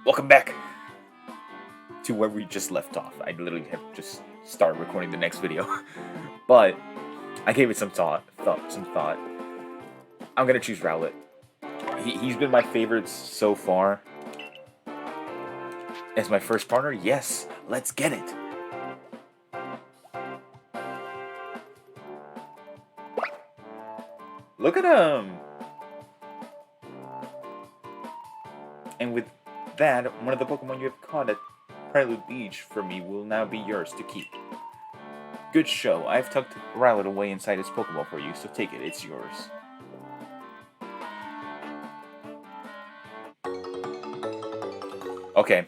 Welcome back to where we just left off. I literally have just started recording the next video, but I gave it some thought. I'm gonna choose Rowlet. He's been my favorite so far. As my first partner, yes, let's get it. Look at him. And with that, one of the Pokemon you have caught at Prelude Beach for me will now be yours to keep. Good show. I've tucked Rowlet away inside his Pokeball for you, so take it. It's yours. Okay.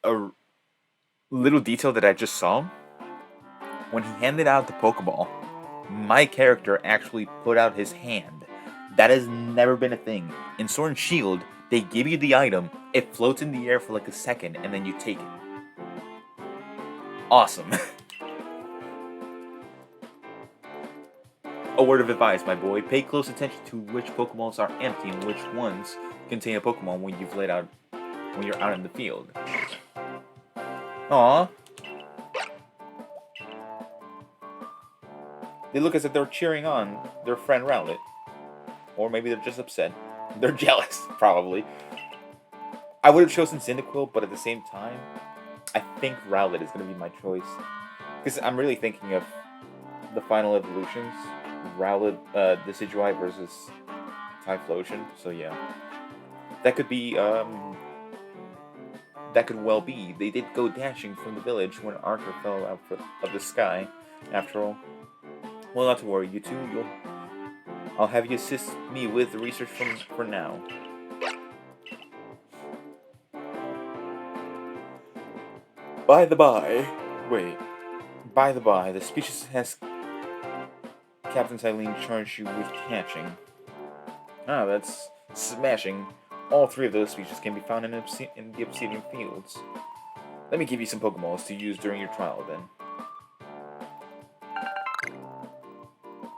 A little detail that I just saw. When he handed out the Pokeball, my character actually put out his hand. That has never been a thing. In Sword and Shield, they give you the item, it floats in the air for like a second, and then you take it. Awesome. A word of advice, my boy. Pay close attention to which Pokeballs are empty and which ones contain a Pokemon when you're out in the field. Aww. They look as if they're cheering on their friend Rowlet. Or maybe they're just upset. They're jealous, probably. I would have chosen Cyndaquil, but at the same time, I think Rowlet is going to be my choice. Because I'm really thinking of the final evolutions. Rowlet, Decidueye versus Typhlosion. So yeah. That could be, that could well be. They did go dashing from the village when Archer fell out of the sky. After all. Well, not to worry, you two, I'll have you assist me with the research for now. By the by, the species has Captain Tylene charged you with catching. Ah, that's smashing. All three of those species can be found in the Obsidian Fields. Let me give you some Pokeballs to use during your trial, then.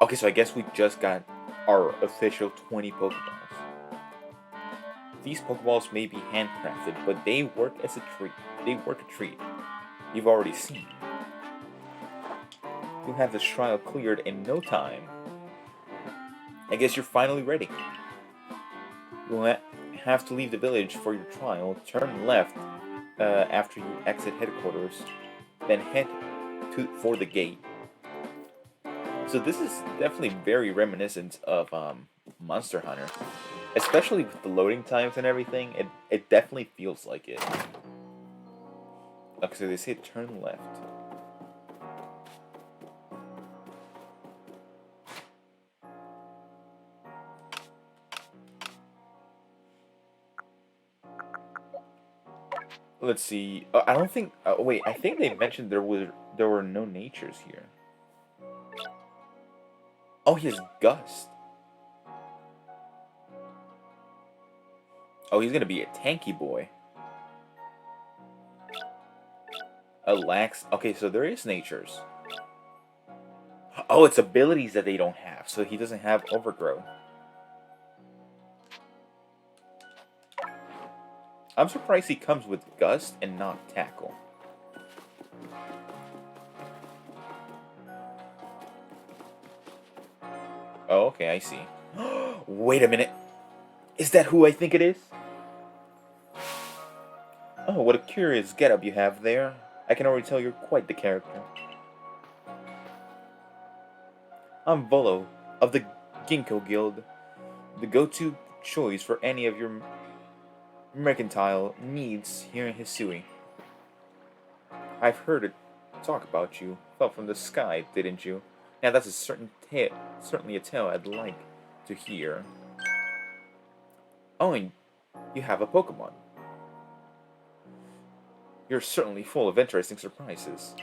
Okay, so I guess we just got our official 20 Pokeballs. These Pokeballs may be handcrafted, but they work as a treat. You've already seen. You'll have this trial cleared in no time. I guess you're finally ready. You'll have to leave the village for your trial. Turn left after you exit headquarters, then head for the gate. So this is definitely very reminiscent of Monster Hunter. Especially with the loading times and everything, it definitely feels like it. Okay, so they say turn left. Let's see. I don't think. Wait, I think they mentioned there were no natures here. Oh, he has Gust. Oh, he's gonna be a tanky boy. A lax. Okay, so there is natures. Oh, it's abilities that they don't have, so he doesn't have Overgrowth. I'm surprised he comes with Gust and not Tackle. Oh, okay, I see. Wait a minute. Is that who I think it is? Oh, what a curious getup you have there. I can already tell you're quite the character. I'm Volo, of the Ginkgo Guild, the go-to choice for any of your mercantile needs here in Hisui. I've heard it talk about you. Fell from the sky, didn't you? Now that's a certainly a tale I'd like to hear. Oh, and you have a Pokemon. You're certainly full of interesting surprises.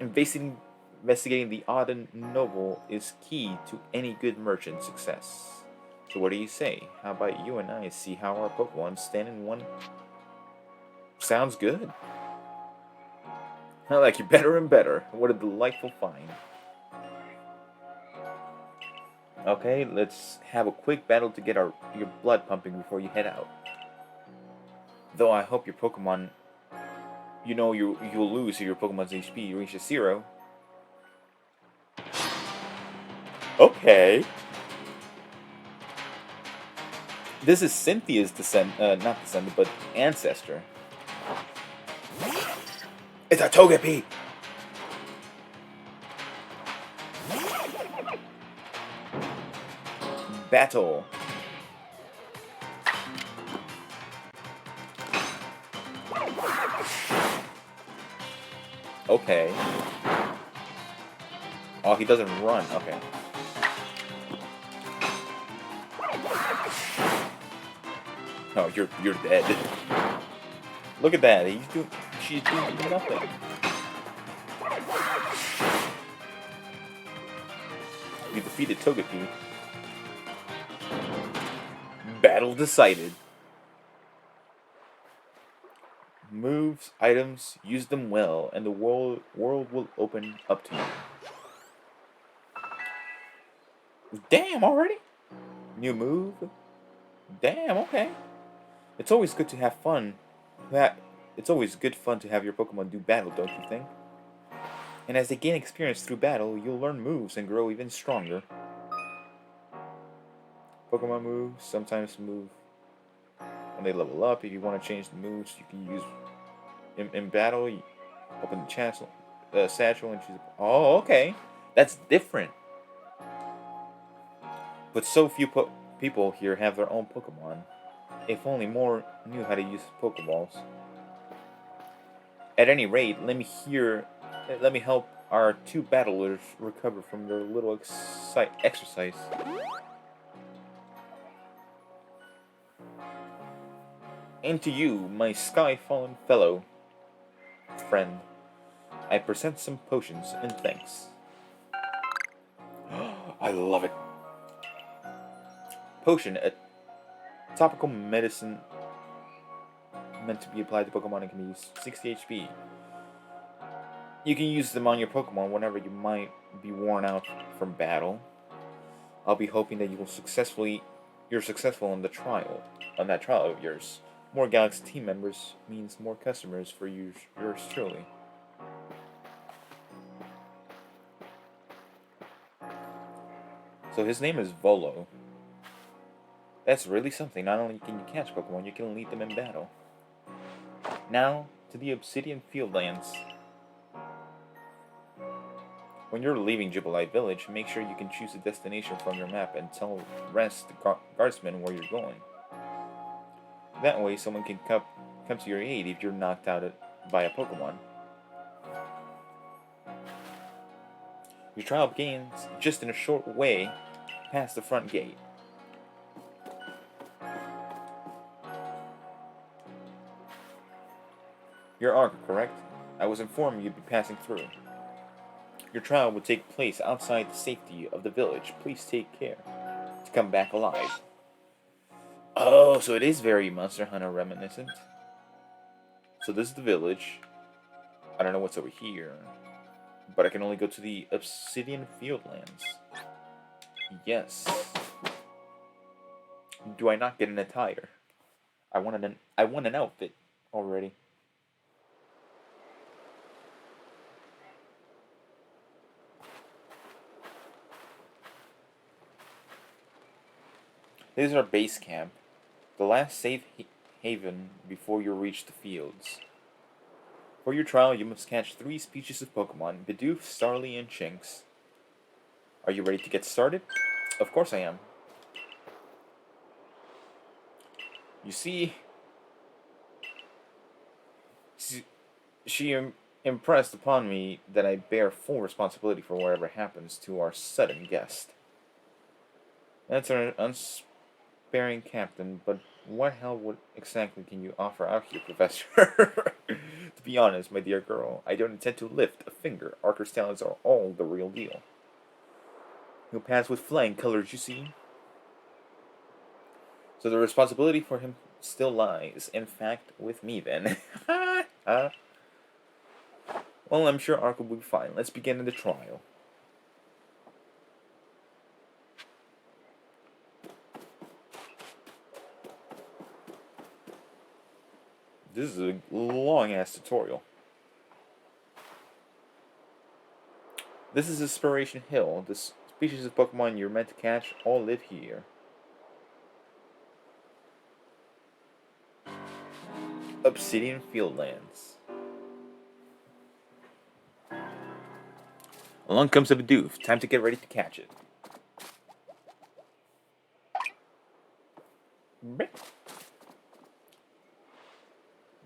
Investigating the odd and novel is key to any good merchant's success. So what do you say? How about you and I see how our Pokemon stand in one? Sounds good. I like you better and better. What a delightful find. Okay, let's have a quick battle to get your blood pumping before you head out. Though I hope your Pokemon, you'll lose if your Pokemon's HP reaches 0. Okay. This is Cynthia's not descendant, but ancestor. It's a Togepi! Battle. Okay. Oh, he doesn't run. Okay. Oh, you're dead. Look at that. She's doing nothing. We defeated Togepi. Battle decided. Moves, items, use them well, and the world will open up to you. Damn, already? New move? Damn, okay. It's always good to have fun. It's always good fun to have your Pokemon do battle, don't you think? And as they gain experience through battle, you'll learn moves and grow even stronger. Pokemon moves sometimes move when they level up. If you want to change the moves, you can use in battle. You open the satchel and choose. Oh, okay, that's different. But so few people here have their own Pokemon. If only more knew how to use Pokeballs. At any rate, let me help our 2 battlers recover from their little exercise. And to you, my sky-fallen friend, I present some potions and thanks. I love it. Potion, a topical medicine meant to be applied to Pokemon and can be used 60 HP. You can use them on your Pokemon whenever you might be worn out from battle. I'll be hoping that you're successful in that trial of yours. More Galaxy team members means more customers for yours truly. So his name is Volo. That's really something. Not only can you catch Pokemon, you can lead them in battle. Now, to the Obsidian Fieldlands. When you're leaving Jubilite Village, make sure you can choose a destination from your map and tell rest guardsmen where you're going. That way, someone can come to your aid if you're knocked out by a Pokemon. Your trial begins just in a short way past the front gate. You're Arc, correct? I was informed you'd be passing through. Your trial would take place outside the safety of the village. Please take care to come back alive. Oh, so it is very Monster Hunter reminiscent. So this is the village. I don't know what's over here. But I can only go to the Obsidian Fieldlands. Yes. Do I not get an attire? I want an outfit already. This is our base camp. The last safe haven before you reach the fields. For your trial, you must catch 3 species of Pokemon: Bidoof, Starly, and Shinx. Are you ready to get started? Of course I am. You see, she impressed upon me that I bear full responsibility for whatever happens to our sudden guest. That's an unsparing captain, but what hell exactly can you offer out here, Professor? To be honest, my dear girl, I don't intend to lift a finger. ARCEUS talents are all the real deal. He'll pass with flying colors, you see. So the responsibility for him still lies, in fact, with me then. Well, I'm sure Arc will be fine. Let's begin the trial. This is a long-ass tutorial. This is Inspiration Hill. The species of Pokemon you're meant to catch all live here. Obsidian Fieldlands. Along comes a Bidoof. Time to get ready to catch it.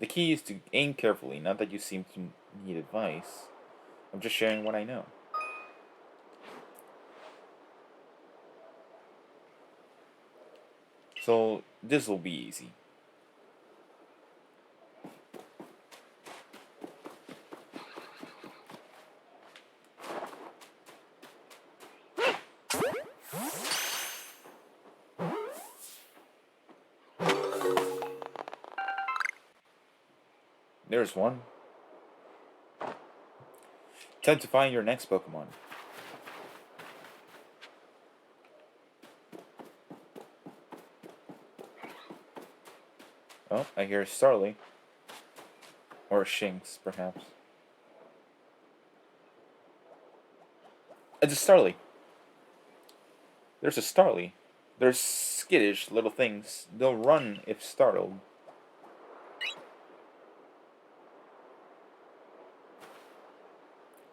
The key is to aim carefully, not that you seem to need advice. I'm just sharing what I know. So, this will be easy. There's one. Time to find your next Pokemon. Oh, I hear Starly. Or Shinx, perhaps. It's a Starly. There's a Starly. They're skittish little things. They'll run if startled.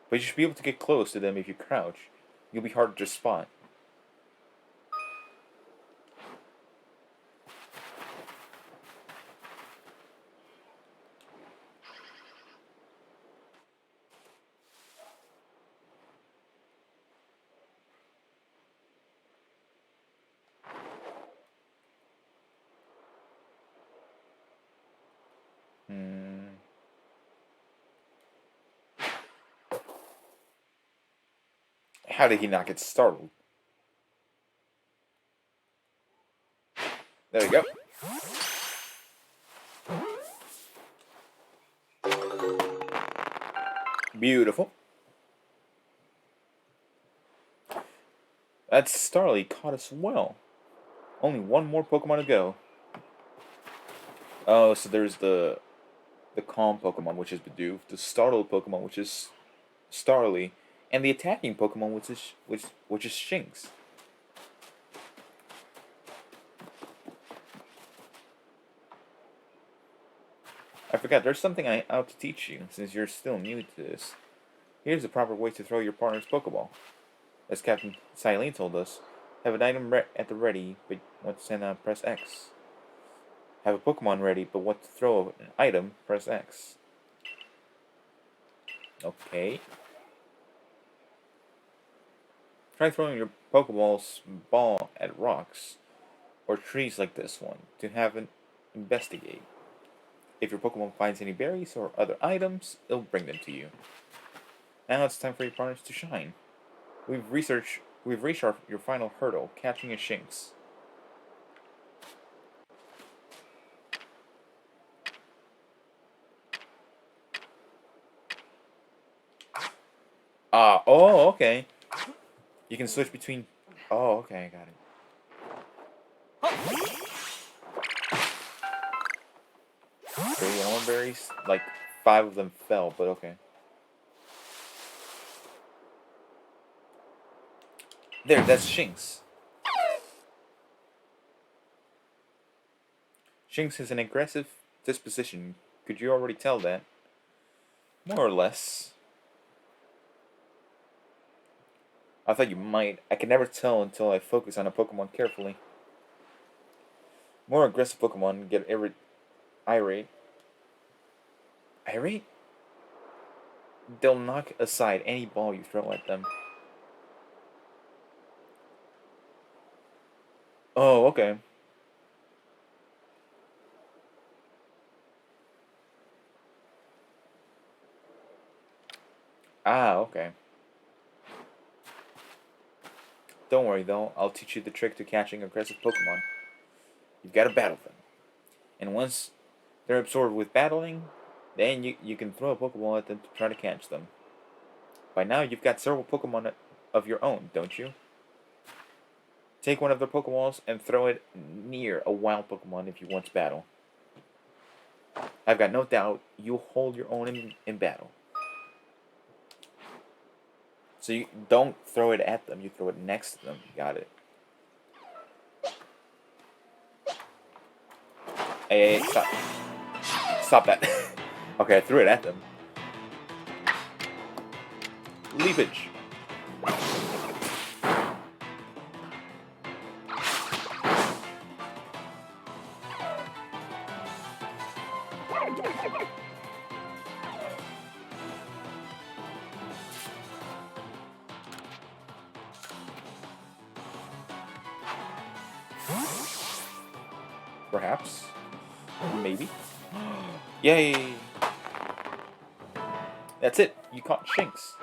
But you should be able to get close to them if you crouch. You'll be harder to spot. How did he not get startled? There we go. Beautiful. That Starly caught us well. Only one more Pokemon to go. Oh, so there's the calm Pokemon, which is Bidoof, the startled Pokemon, which is Starly, and the attacking Pokemon, which is Shinx. I forgot, there's something I ought to teach you, since you're still new to this. Here's the proper way to throw your partner's Pokeball. As Captain Silene told us, have an item at the ready, but want to send out, press X. Have a Pokemon ready, but want to throw an item, press X. Okay. Try throwing your Pokeball's ball at rocks, or trees like this one, to have an investigate. If your Pokemon finds any berries or other items, it'll bring them to you. Now it's time for your partners to shine. We've reached your final hurdle, catching a Shinx. Oh, okay. You can switch between... Oh, okay, I got it. 31 berries? Like, 5 of them fell, but okay. There, that's Shinx. Shinx has an aggressive disposition. Could you already tell that? More or less. I thought you might. I can never tell until I focus on a Pokemon carefully. More aggressive Pokemon get irate. Irate? They'll knock aside any ball you throw at them. Oh, okay. Ah, okay. Don't worry though, I'll teach you the trick to catching aggressive Pokemon. You've got to battle them. And once they're absorbed with battling, then you can throw a Pokeball at them to try to catch them. By now you've got several Pokemon of your own, don't you? Take one of their Pokeballs and throw it near a wild Pokemon if you want to battle. I've got no doubt you'll hold your own in battle. So you don't throw it at them, you throw it next to them. Got it. Hey, stop. Stop that. Okay, I threw it at them. Leapage. Perhaps. Maybe. Yay! That's it. You caught Shinx.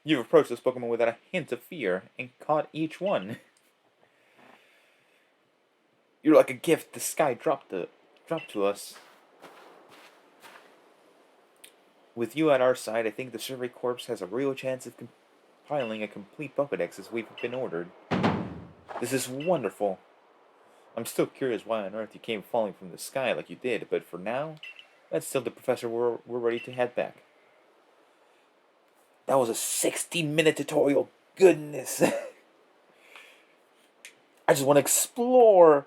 You've approached this Pokemon without a hint of fear and caught each one. You're like a gift the sky dropped to us. With you at our side, I think the Survey Corps has a real chance of compiling a complete Pokedex as we've been ordered. This is wonderful. I'm still curious why on earth you came falling from the sky like you did, but for now, let's tell the professor we're ready to head back. That was a 60-minute tutorial. Goodness. I just want to explore.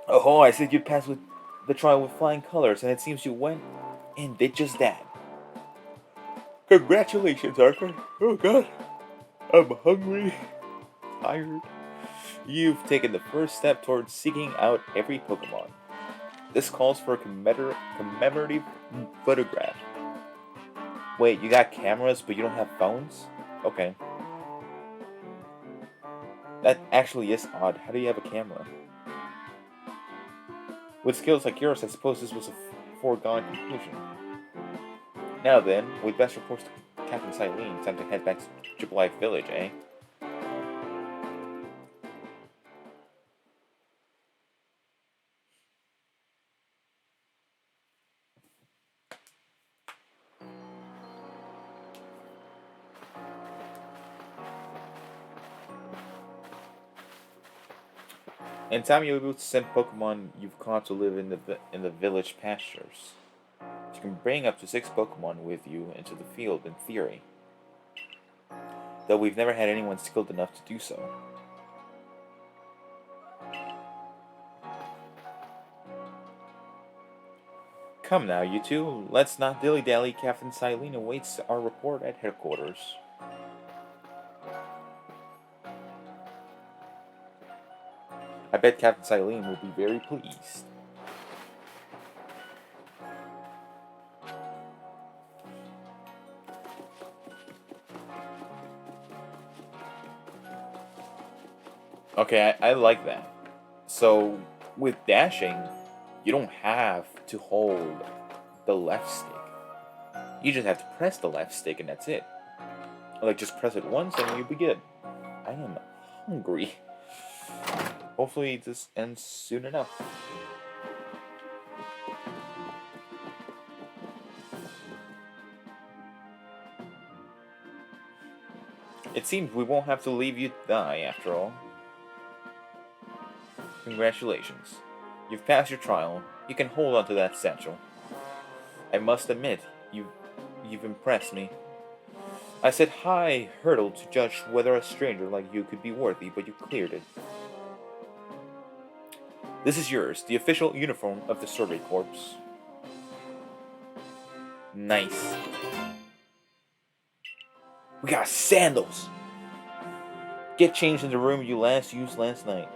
Oh, I said you'd pass with the trial with flying colors, and it seems you went and did just that. Congratulations, Arthur. Oh god, I'm hungry, tired. You've taken the first step towards seeking out every Pokemon. This calls for a commemorative photograph. Wait, you got cameras, but you don't have phones? Okay. That actually is odd. How do you have a camera? With skills like yours, I suppose this was a foregone conclusion. Now then, we'd best report to Captain Silene. Time to head back to Jubilife Village, eh? In time, you'll be able to send Pokemon you've caught to live in the village pastures. You can bring up to 6 Pokemon with you into the field in theory. Though we've never had anyone skilled enough to do so. Come now, you two. Let's not dilly-dally. Captain Silene awaits our report at headquarters. I bet Captain Silene will be very pleased. Okay, I like that. So, with dashing, you don't have to hold the left stick. You just have to press the left stick and that's it. Like, just press it once and you'll be good. I am hungry. Hopefully this ends soon enough. It seems we won't have to leave you to die after all. Congratulations. You've passed your trial. You can hold on to that satchel. I must admit, you've impressed me. I set high hurdle to judge whether a stranger like you could be worthy, but you cleared it. This is yours, the official uniform of the Survey Corps. Nice. We got sandals! Get changed in the room you last used last night.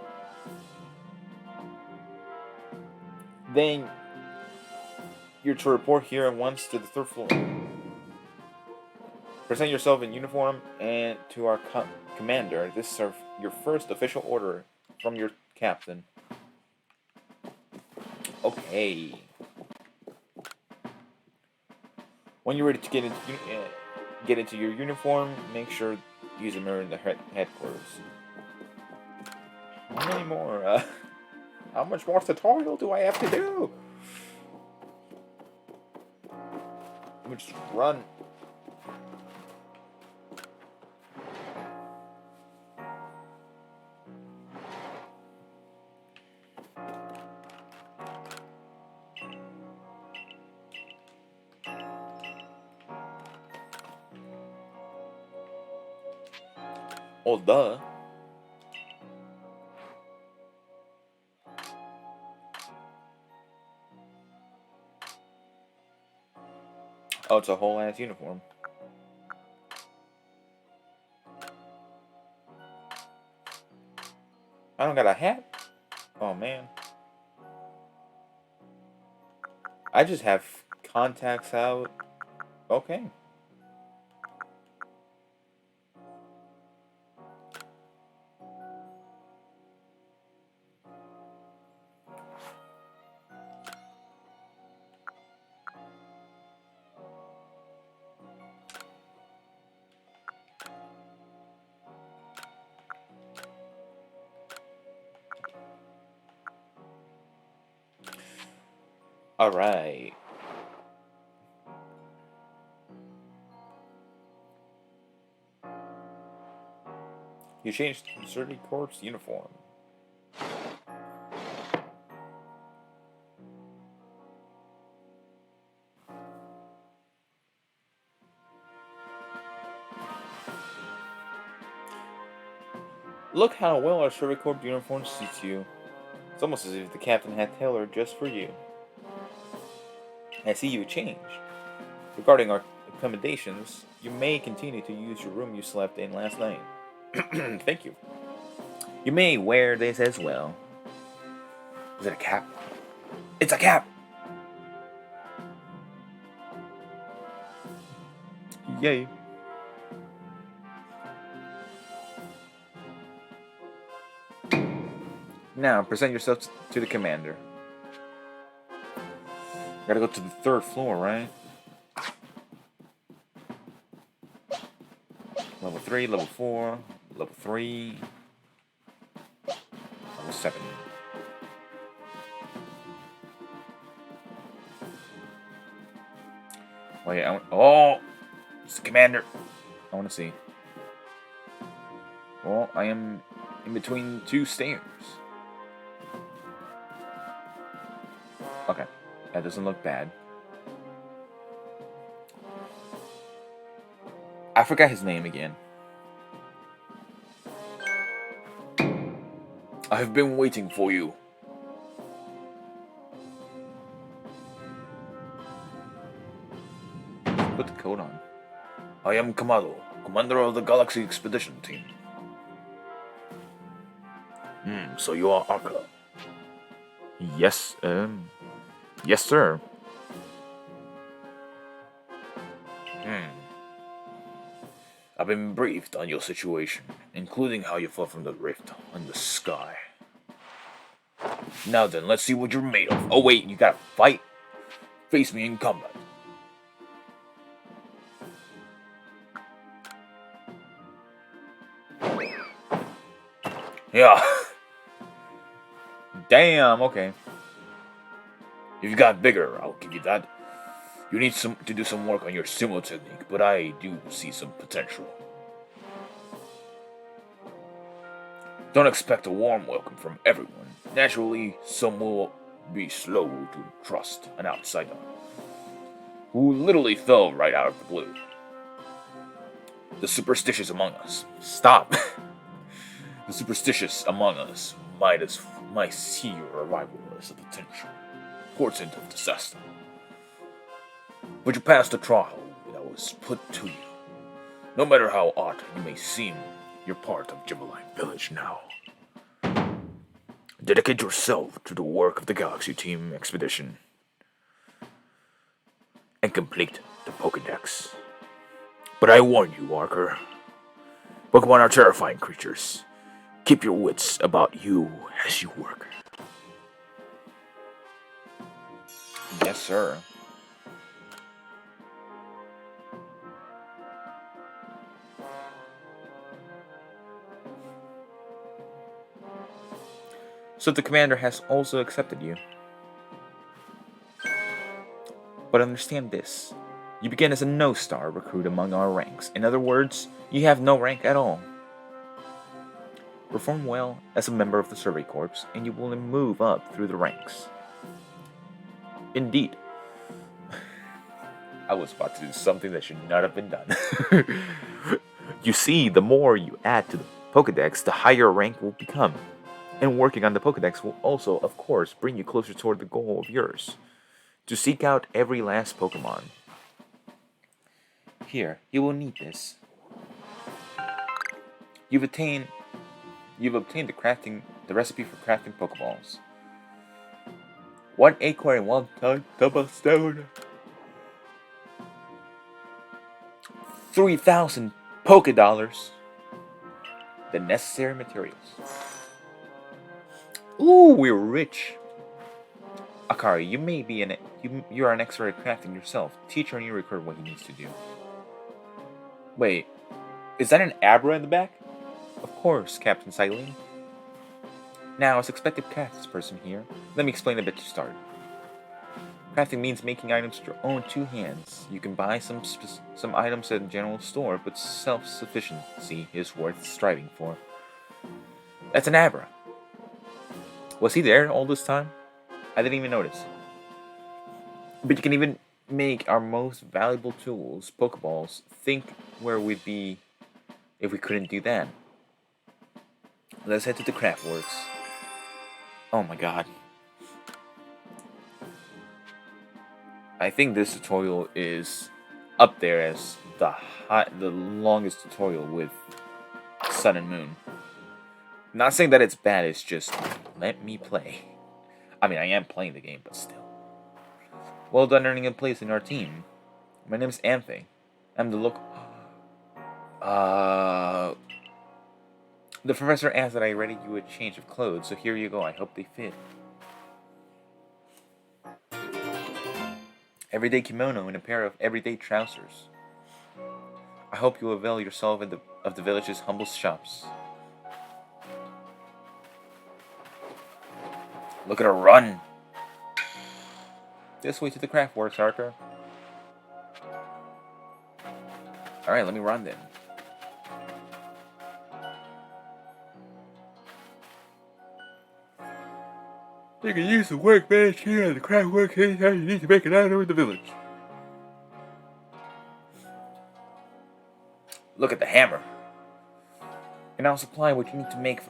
Then you're to report here at once to the 3rd floor. Present yourself in uniform and to our commander. This is your first official order from your captain. Okay. When you're ready to get into your uniform, make sure to use a mirror in the headquarters. How many more? How much more tutorial do I have to do? Let me just run. Oh, duh. Oh, it's a whole ass uniform. I don't got a hat? Oh, man. I just have contacts out. Okay. Alright. You changed to Survey Corps uniform. Look how well our Survey Corps uniform suits you. It's almost as if the captain had tailored just for you. I see you changed. Regarding our accommodations, you may continue to use your room you slept in last night. Thank you. You may wear this as well. Is it a cap? It's a cap! Yay. Now, present yourself to the commander. Gotta go to the 3rd floor, right? Level 3, level 4, level 3, level 7. Wait, oh! It's the commander! I want to see. Well, I am in between 2 stairs. Okay, that doesn't look bad. I forgot his name again. I have been waiting for you. Put the coat on. I am Kamado, commander of the Galaxy Expedition Team. So you are ARCEUS? Yes, yes, sir. I've been briefed on your situation, including how you fell from the rift in the sky. Now then, let's see what you're made of. Oh wait, you gotta fight? Face me in combat. Yeah. Damn, okay. If you got bigger, I'll give you that. You need to do some work on your sumo technique, but I do see some potential. Don't expect a warm welcome from everyone. Naturally, some will be slow to trust an outsider who literally fell right out of the blue. The superstitious among us. Stop! The superstitious among us might see your arrival as a potential portent of disaster. But you passed the trial that was put to you. No matter how odd you may seem, you're part of Gibbeline Village now. Dedicate yourself to the work of the Galaxy Team Expedition and complete the Pokédex. But I warn you, ARCEUS. Pokemon are terrifying creatures. Keep your wits about you as you work. Yes, sir. So the commander has also accepted you. But understand this. You begin as a no-star recruit among our ranks. In other words, you have no rank at all. Perform well as a member of the Survey Corps, and you will move up through the ranks. Indeed. I was about to do something that should not have been done. You see, the more you add to the Pokedex, the higher rank will become. And working on the Pokedex will also, of course, bring you closer toward the goal of yours. To seek out every last Pokemon. Here, you will need this. You've obtained the recipe for crafting Pokeballs. 1 acorn and 1 double stone. 3,000 Pokedollars. The necessary materials. Ooh, we're rich. Akari, you may be you are an expert at crafting yourself. Teach Ernie Record what he needs to do. Wait, is that an Abra in the back? Of course, Captain Silene. Now, as expected craftsperson here, let me explain a bit to start. Crafting means making items with your own 2 hands. You can buy some items at a general store, but self-sufficiency is worth striving for. That's an Abra. Was he there all this time? I didn't even notice. But you can even make our most valuable tools, Pokeballs. Think where we'd be if we couldn't do that. Let's head to the Craftworks. Oh my god. I think this tutorial is up there as the longest tutorial with Sun and Moon. Not saying that it's bad, it's just let me play. I mean, I am playing the game, but still. Well done earning a place in our team. My name is Anthe. I'm the The professor asked that I ready you a change of clothes, so here you go. I hope they fit. Everyday kimono and a pair of everyday trousers. I hope you avail yourself of the village's humble shops. Look at her run! This way to the Craftworks, Archer. Alright, let me run then. You can use the workbench here at the Craftworks anytime you need to make an item in the village. Look at the hammer. And I'll supply what you need to make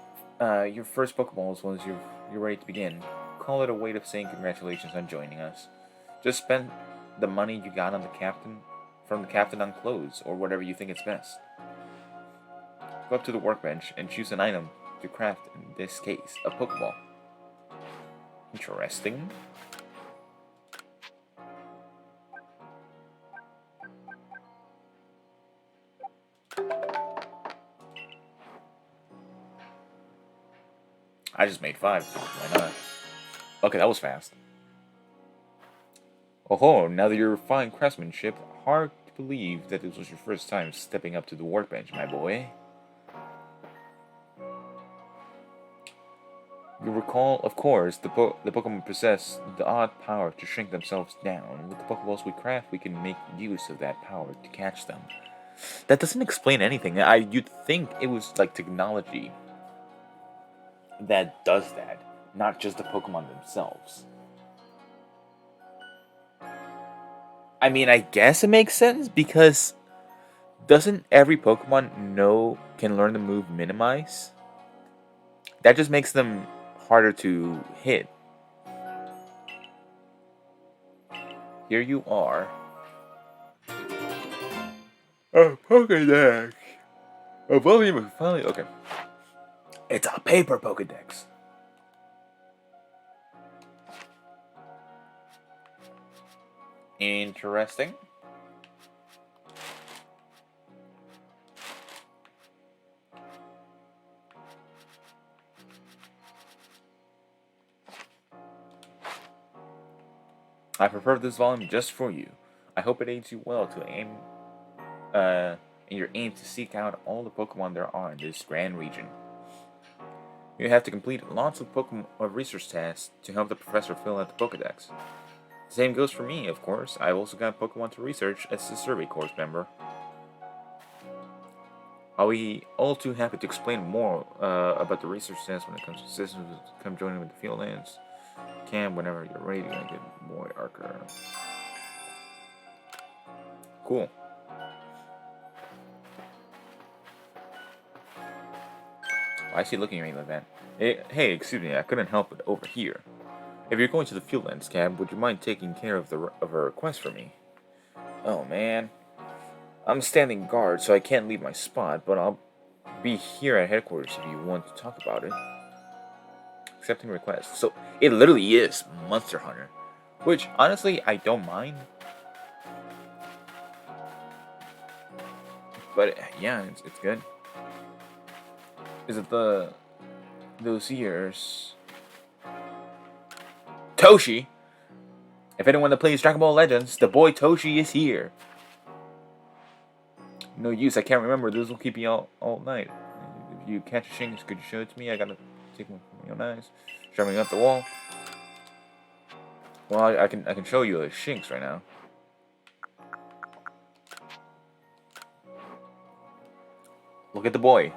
your first Pokeballs once you're ready to begin. Call it a way of saying congratulations on joining us. Just spend the money you got on from the captain on clothes, or whatever you think is best. Go up to the workbench and choose an item to craft, in this case, a Pokeball. Interesting. I just made 5. Why not? Okay, that was fast. Oh, now that you're refined craftsmanship, hard to believe that this was your first time stepping up to the workbench, my boy. You recall, of course, the Pokemon possess the odd power to shrink themselves down. With the Pokeballs we craft, we can make use of that power to catch them. That doesn't explain anything. You'd think it was like technology that does that, not just the Pokemon themselves. I mean, I guess it makes sense, because doesn't every Pokemon can learn the move Minimize? That just makes them harder to hit. Here you are. A Pokedex. A volume of finally. Okay. It's a paper Pokedex. Interesting. I prepared this volume just for you. I hope it aids you well to aim in your aim to seek out all the Pokemon there are in this grand region. You have to complete lots of Pokemon research tasks to help the professor fill out the Pokedex. The same goes for me, of course. I've also got Pokemon to research as a Survey Corps member. I'll be all too happy to explain more about the research tasks when it comes to systems. Come join me with the field lands camp whenever you're ready to get boy Archer. Cool. Why is he looking at me like that? Hey, excuse me, I couldn't help it over here. If you're going to the fuel ends, Cab, would you mind taking care of a request for me? Oh man, I'm standing guard, so I can't leave my spot, but I'll be here at headquarters if you want to talk about it. Accepting request. So it literally is Monster Hunter, which honestly I don't mind. But yeah, it's good. Is it those years? Toshi. If anyone that plays Dragon Ball Legends, the boy Toshi is here. No use, I can't remember. This will keep me all night. If you catch a Shinx, could you show it to me? I gotta take one from your eyes. Shoving up the wall. Well, I can show you a Shinx right now. Look at the boy.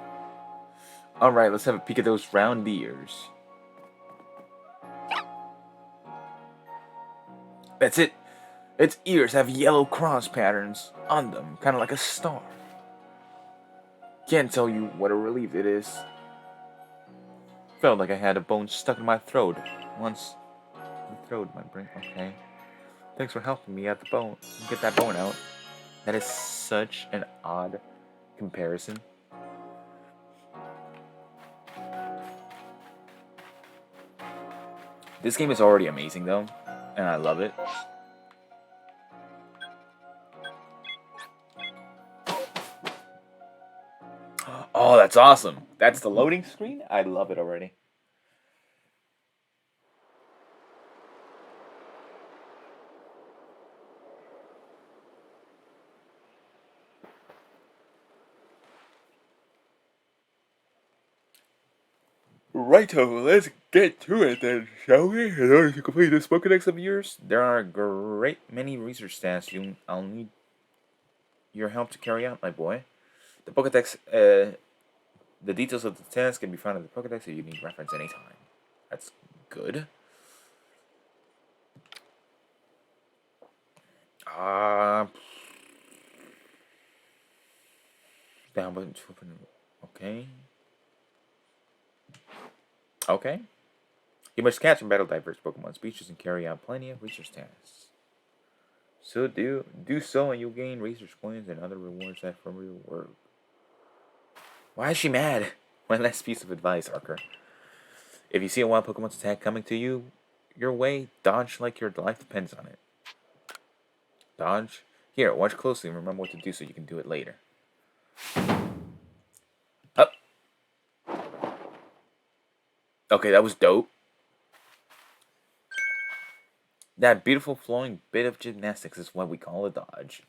Alright, let's have a peek at those round ears. That's it. Its ears have yellow cross patterns on them, kind of like a star. Can't tell you what a relief it is. Felt like I had a bone stuck in my throat once. My brain. Okay. Thanks for helping me at the bone. Get that bone out. That is such an odd comparison. This game is already amazing though, and I love it. Oh, that's awesome. That's the loading screen? I love it already. Righto, let's get to it then, shall we? In order to complete this Pokédex of yours, there are a great many research tasks I'll need your help to carry out, my boy. The Pokédex, the details of the task can be found in the Pokédex if you need reference anytime. That's good. Down button to open. Okay. Okay. You must catch and battle diverse Pokemon species and carry out plenty of research tasks. So do so and you'll gain research points and other rewards that from your work. Why is she mad? One last piece of advice, Archer. If you see a wild Pokemon's attack coming to you, your way, dodge like your life depends on it. Dodge? Here, watch closely and remember what to do so you can do it later. Up. Okay, that was dope. That beautiful flowing bit of gymnastics is what we call a dodge.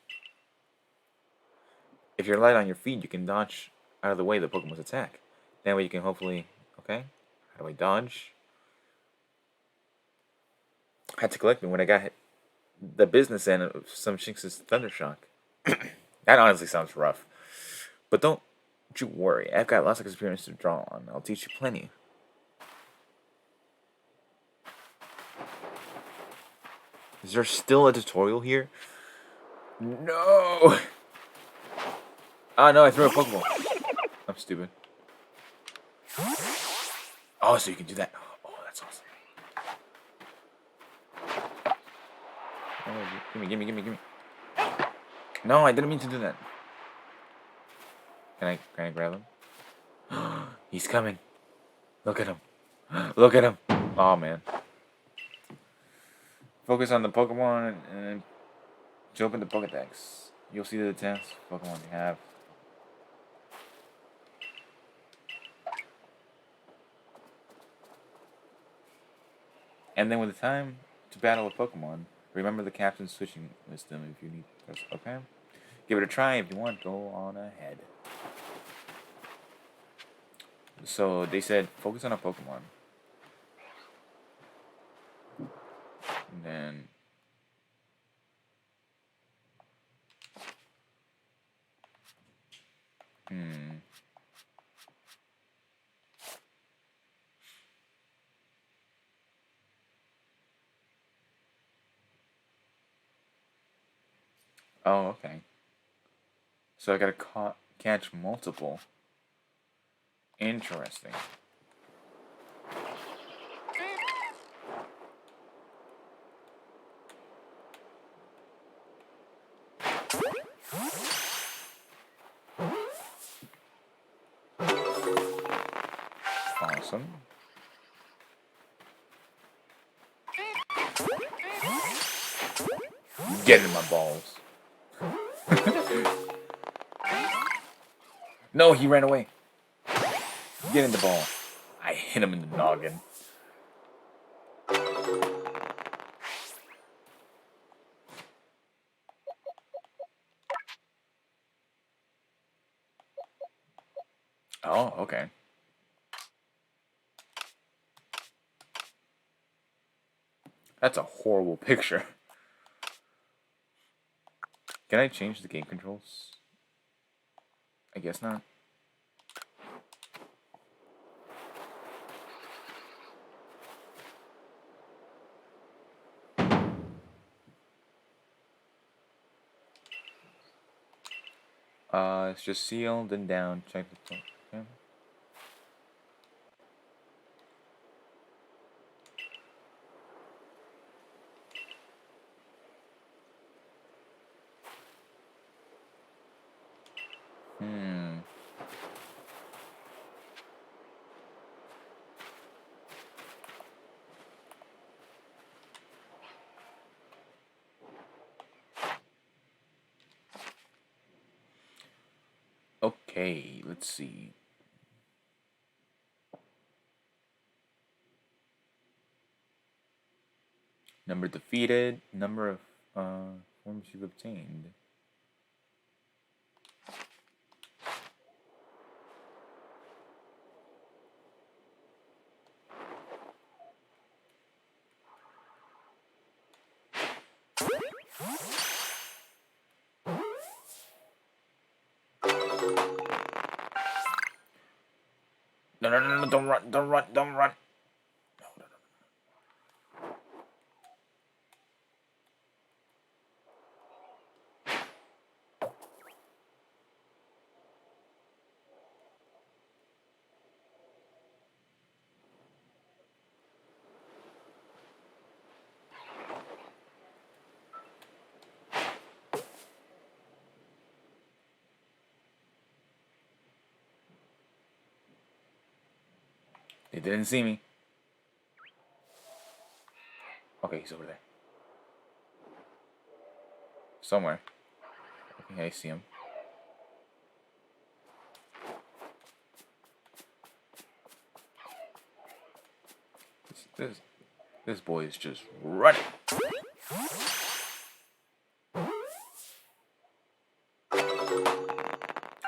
If you're light on your feet, you can dodge out of the way of the Pokemon's attack. That way you can hopefully... Okay, how do I dodge? I had to collect me when I got hit. The business end of some Shinx's Thundershock. That honestly sounds rough. But don't you worry, I've got lots of experience to draw on. I'll teach you plenty. Is there still a tutorial here? No! Oh no, I threw a Pokeball. I'm stupid. Oh, so you can do that. Oh, that's awesome. Oh, gimme. No, I didn't mean to do that. Can I grab him? He's coming. Look at him. Look at him. Oh, man. Focus on the Pokemon and to open the Pokédex. You'll see the tasks Pokemon you have. And then with the time to battle a Pokemon, remember the captain's switching wisdom if you need. Okay? Give it a try if you want. Go on ahead. So they said focus on a Pokemon. And then oh, okay. So I gotta catch multiple. Interesting. Awesome. Get in my balls. No, he ran away. Get in the ball. I hit him in the noggin. Oh, okay. That's a horrible picture. Can I change the game controls? I guess not. It's just seal, then down, check the... Okay. Okay, let's see. Number defeated, number of forms you've obtained. No, no, no, no, don't run, don't run, don't run. No, no, They didn't see me. Okay, he's over there. Somewhere. Okay, I see him. This boy is just running.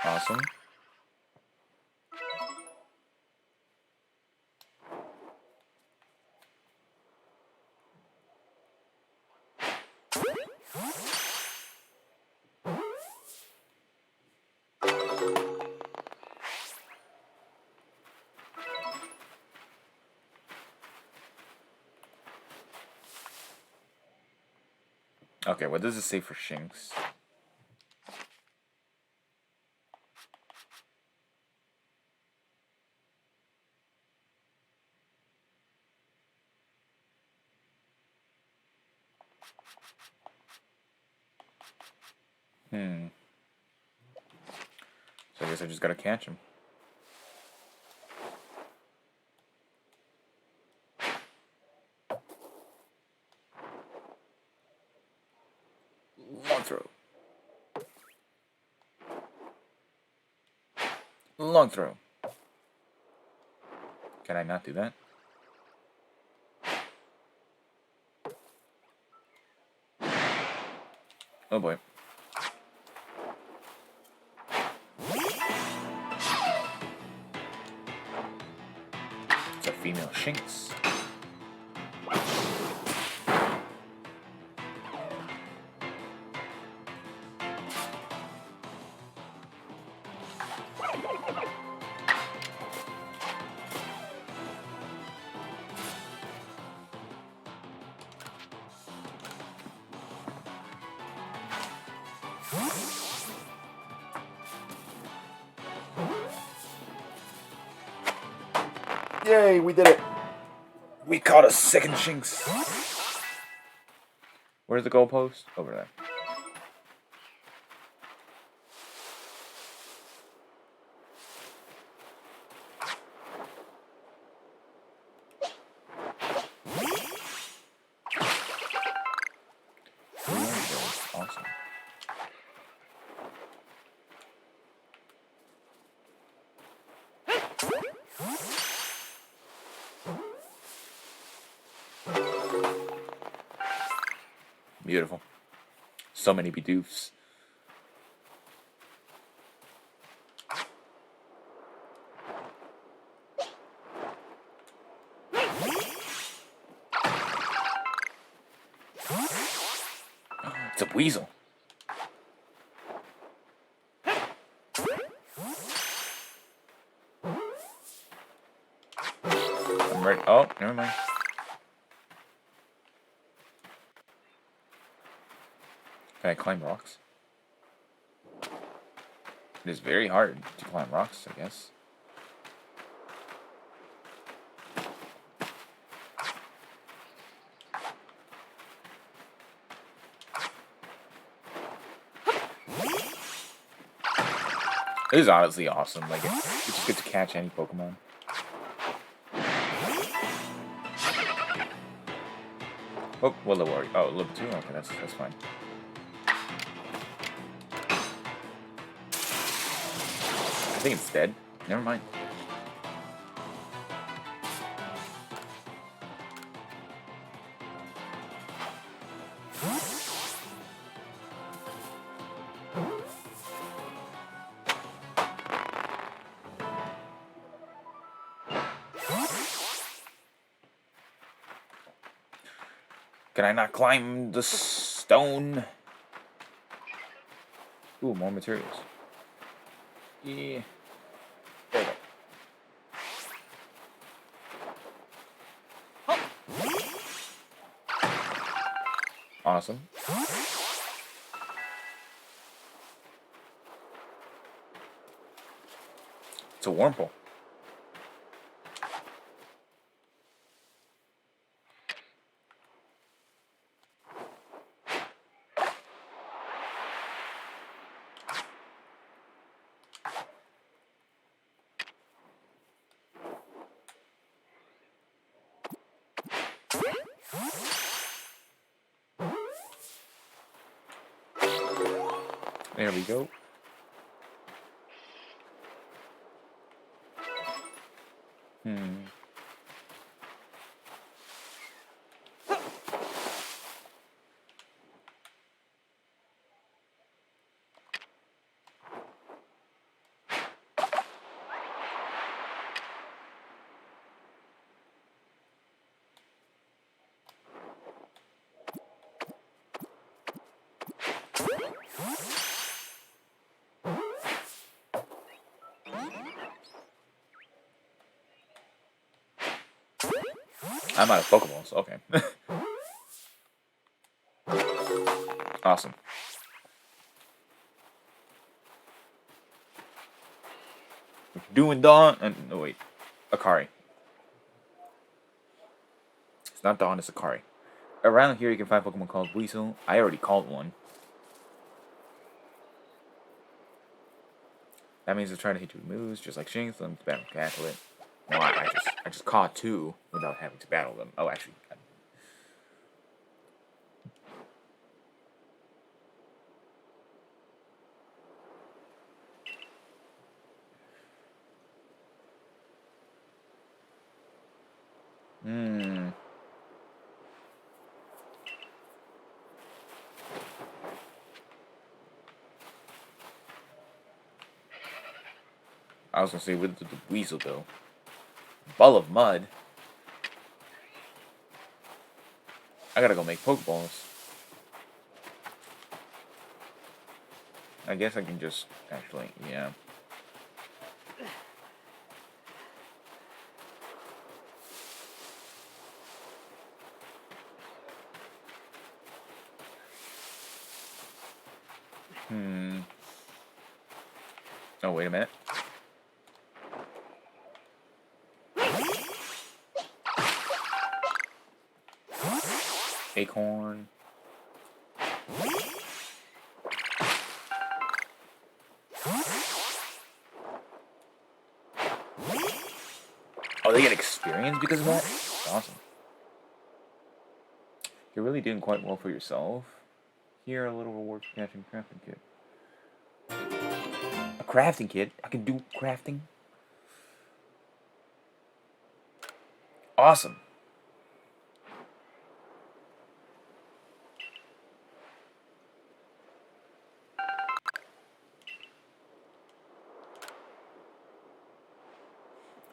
Awesome. Okay, what does it say for Shinx? So I guess I just gotta catch him. Long throw. Long throw. Can I not do that? Oh boy. It's a female Shinx. Yay, we did it! We caught a second Shinx. Where's the goalpost? Over there. Awesome. Beautiful. So many Bidoofs. It's a weasel. I'm ready. Oh, never mind. Can I climb rocks? It is very hard to climb rocks, I guess. It is honestly awesome. Like, it's just good to catch any Pokemon. Oh, what level are you? Oh, level 2? Okay, that's fine. I think it's dead. Never mind. Can I not climb the stone? Ooh, more materials. Yeah. There we go. Awesome. It's a Wurmple. There we go. I'm out of Pokeballs. Okay. Awesome. Doing Dawn and no wait, Akari. It's not Dawn, it's Akari. Around here you can find Pokemon called Weasel. I already called one. That means it's trying to hit you with moves, just like Shinx. Let me battle tackle it. No, I just caught two without having to battle them. Oh, actually. I was gonna say with the Weasel though. Ball of Mud. I gotta go make Pokeballs. I guess I can just actually, yeah. Oh, wait a minute. Acorn. Oh, they get experience because of that? Awesome. You're really doing quite well for yourself. Here, a little reward for catching a crafting kit. A crafting kit? I can do crafting? Awesome.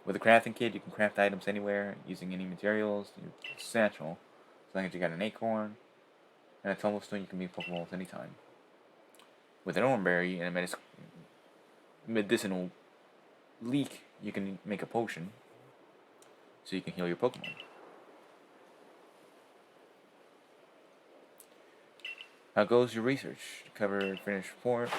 With a crafting kit, you can craft items anywhere using any materials. Your satchel. As long as you got an acorn and a tumblestone, you can make Pokeballs anytime. With an oranberry and a medicinal leek, you can make a potion so you can heal your Pokemon. How goes your research? Cover finished report.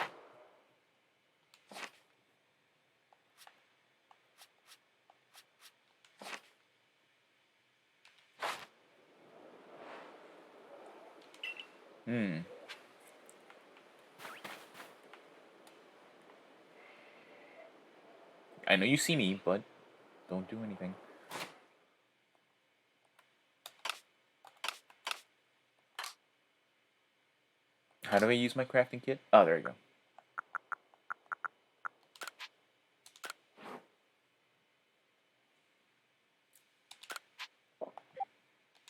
I know you see me, but don't do anything. How do I use my crafting kit? Oh, there you go.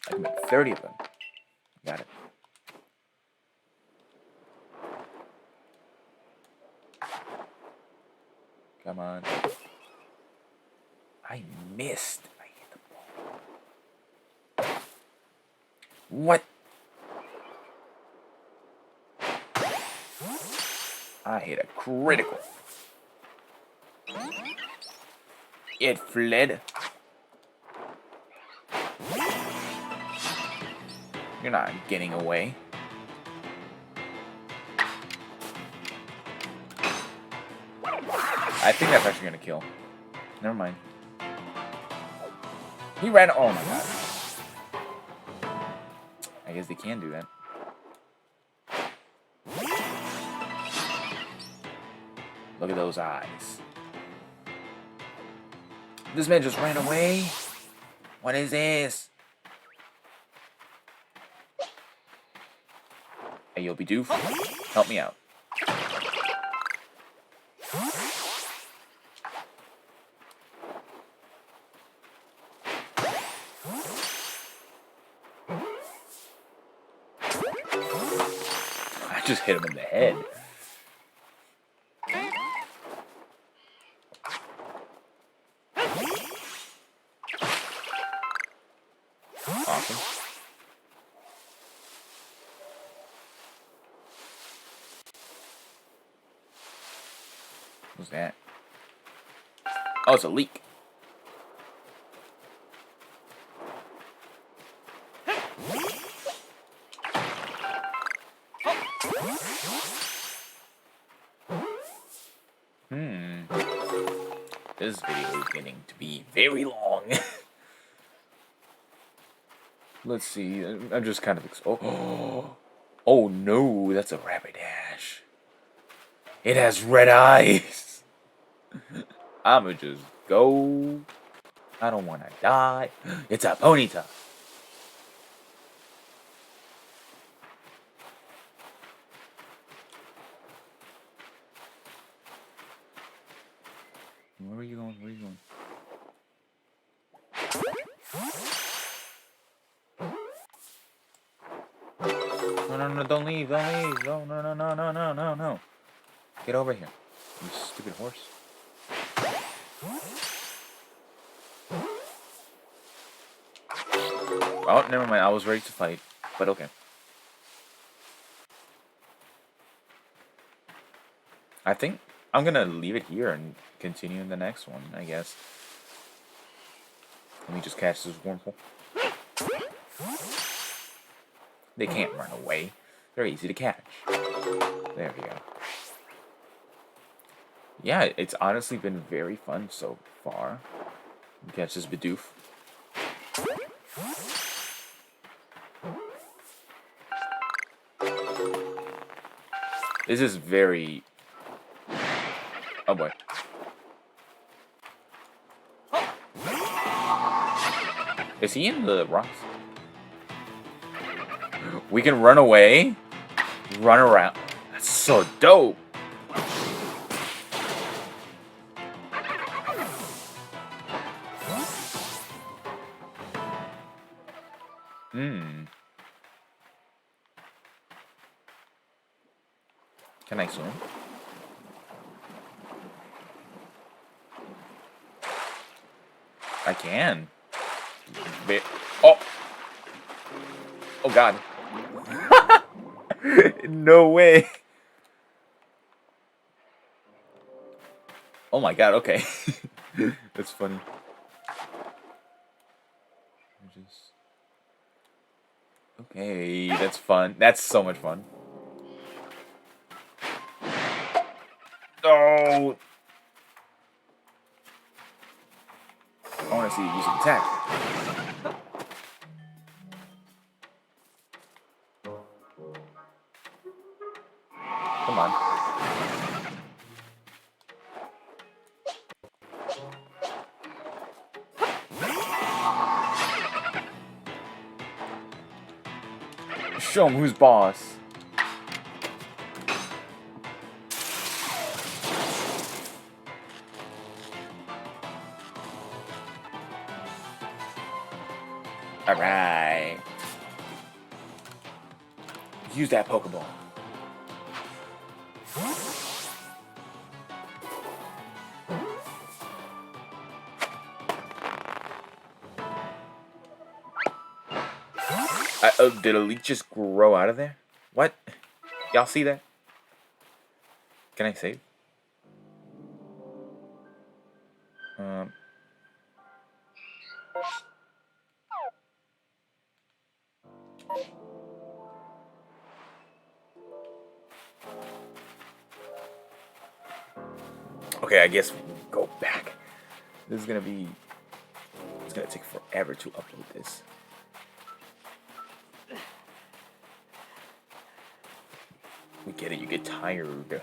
I can make 30 of them. Got it. Come on. I missed. I hit the ball. What? I hit a critical. It fled. You're not getting away. I think that's actually gonna kill. Never mind. He ran. Oh my god. I guess they can do that. Look at those eyes. This man just ran away? What is this? Hey, yo, Bidoof, help me out. I just hit him in the head. Awesome. What's that? Oh, it's a leak. This video is getting to be very long. Let's see. I'm just kind of oh no, that's a Rapidash. It has red eyes. I'ma just go. I don't want to die. It's a Ponyta. Where are you going? Where are you going? No, don't leave, don't leave. No. Get over here, you stupid horse. Oh, never mind, I was ready to fight, but okay. I think I'm gonna leave it here and continue in the next one, I guess. Let me just catch this wormhole. They can't run away. They're easy to catch. There we go. Yeah, it's honestly been very fun so far. Catch this Bidoof. This is very... Oh boy. Is he in the rocks? We can run away, run around. That's so dope. Can I swim? I can. Oh. Oh God. No way. Oh my God. Okay. That's funny. Okay, that's fun. That's so much fun. Oh. I want to see you use an attack. Come on. Show him who's boss. Alright. Use that Pokeball. Did a leech just grow out of there? What? Y'all see that? Can I save? Okay, I guess we go back. This is gonna be... It's gonna take forever to upload this. We get it, you get tired.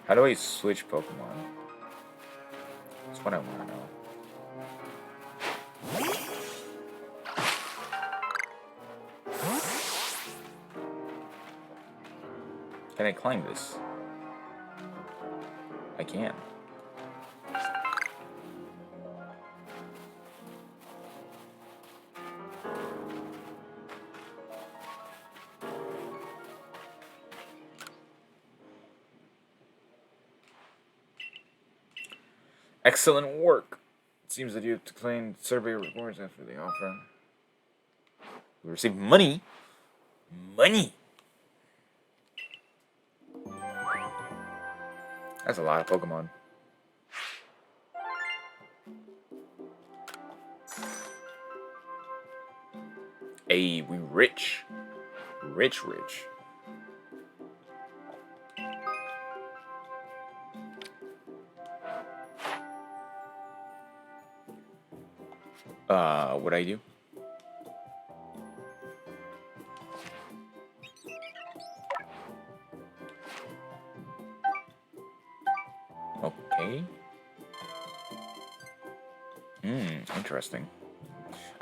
How do I switch Pokemon? That's what I want to know. Can I climb this? I can. Excellent work. It seems that you have to claim survey rewards after the offer. We receive money. Money. That's a lot of Pokemon. Hey, we rich. Rich. What'd I do? Okay. Interesting.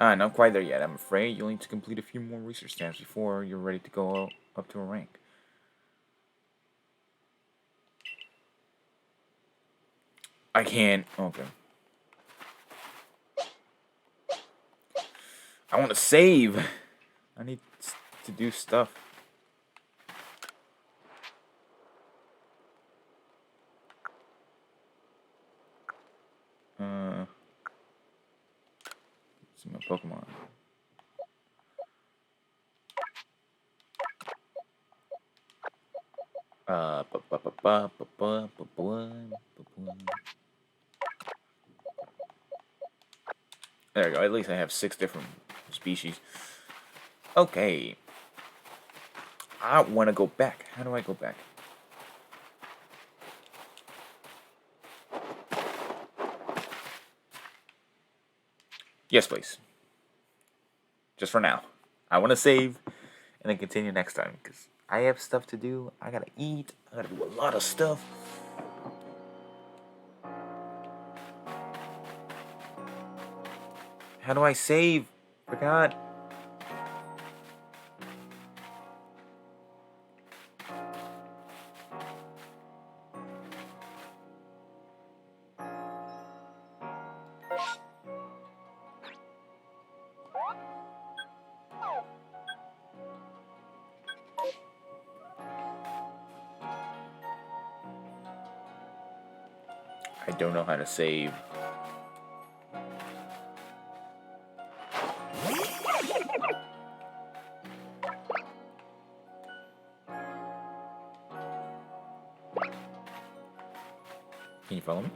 Not quite there yet. I'm afraid you'll need to complete a few more research stamps before you're ready to go up to a rank. I can't. Okay. I want to save. I need to do stuff. Ba- ba- ba- ba- ba- ba- ba- ba- ba- There we go. At least I have 6 different species. Okay. I want to go back. How do I go back? Yes, please. Just for now. I want to save and then continue next time because I have stuff to do. I gotta eat. I gotta do a lot of stuff. How do I save? Forgot. I don't know how to save. Can you follow me?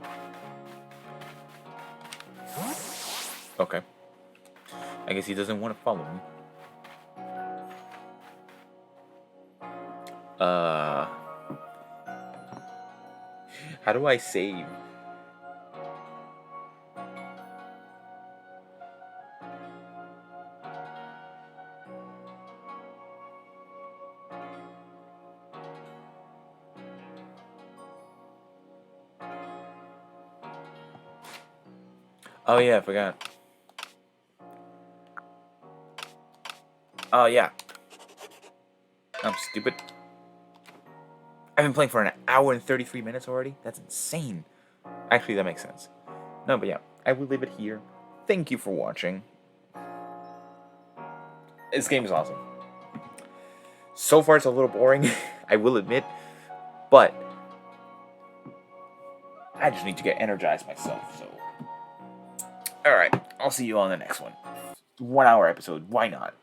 Okay. I guess he doesn't want to follow me. Uh, how do I save? Oh yeah, I forgot. Oh yeah. I'm stupid. I've been playing for an hour and 33 minutes already? That's insane. Actually, that makes sense. No, but yeah, I will leave it here. Thank you for watching. This game is awesome. So far, it's a little boring, I will admit, but I just need to get energized myself, so. Alright, I'll see you on the next one. 1 hour episode, why not?